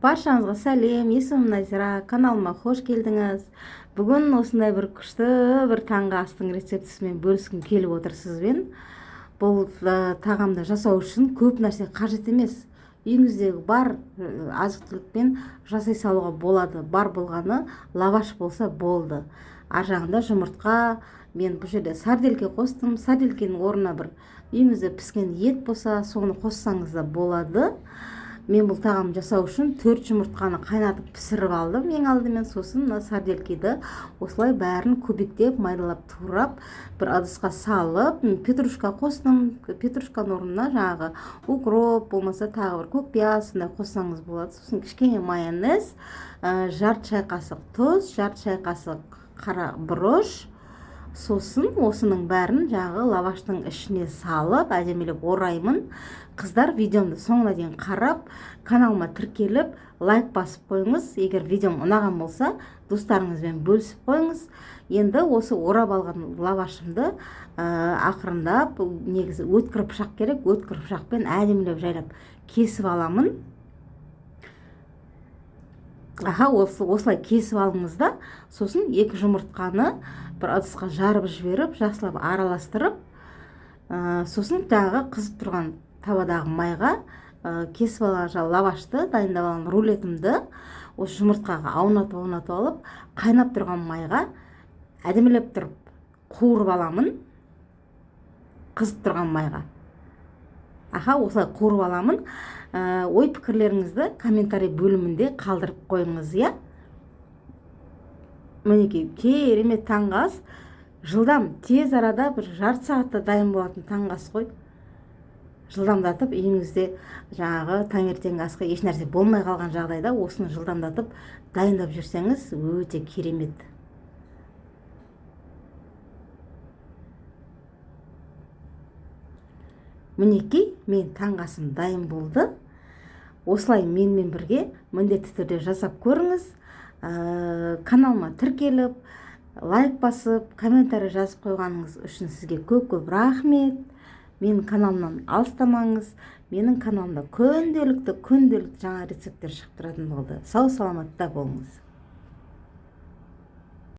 Баршаңызға сәлем, есімім Назира, каналыма қош келдіңіз. Бүгін осындай бір күшті бір таңғы астың рецептісімен бөліскім келіп отыр сізбен. Бұл тағамды жасау үшін көп нәрсе қажет емес. Үйіңіздегі бар азық-түлікпен жасай салуға болады. Бар болғаны лаваш болса болды. Ар жағында жұмыртқа, мен бұл жерде сарделке қостым. Сарделкенің орнына бір үйіңізде піскен ет болса, соны қоссаңыз да болады. Мен бұл тағам жасау үшін 4 жұмыртқаны қайнатып пісіріп алдым. Ең алдымен сосын сарделкені осылай бәрін көбіктеп, майдалап, турап, бір ыдысқа салып, петрушка қостым. Петрушканың орнына жаңағы укроп болмаса тағы бір көкпияз сондай қоссаңыз болады. Сосын кішкене майонез, жарты шай қасық тұз, жарты шай қасық қара бұрыш. Сосын осының бәрін жаңағы лаваштың ішіне салып, әдемілеп ораймын. Қыздар, видеомды соңына дейін қарап, каналыма тіркеліп, лайк басып қойыңыз. Егер видеом ұнаған болса, достарыңызбен бөлісіп қойыңыз. Енді осы орап алған лавашымды ақырындап, негізі өткір пышақ керек, өткір пышақпен әдемілеп жайлап кесіп аламын. Осылай кесіп алыңыз да, сосын 2 жұмыртқаны бір ыдысқа жарып жіберіп, жақсылап араластырып, сосын тағы қызып тұрған табадағы майға кесіп алған лавашты, дайындап алған рулетімді осы жұмыртқаға аунатып алып, қайнап тұрған майға әдемілеп тұрып қуырып аламын. Қызып тұрған майға. Осылай қуырып аламын. Ой пікірлеріңізді комментарий бөлімінде қалдырып қойыңыз, я? Мінекей, керемет таңғы ас. Жылдам, тез арада бір жарты сағатта дайын болатын таңғы ас қой. Жылдамдатып, үйіңізде жаңағы таңертеңгі асқа еш нәрсе болмай қалған жағдайда осыны жылдамдатып дайындап жүрсеңіз, өте керемет. Мінекей, мен таңғы асым дайын болды. Осылай менімен бірге міндетті түрде жасап көріңіз. Каналыма тіркеліп, лайк басып, комментарий жазып қойғаныңыз үшін сізге көп рахмет. Менің каналымнан алыстамаңыз. Менің каналымда күнделікті жаңа рецепттер шығып тұратын болды. Сау саламатта болыңыз.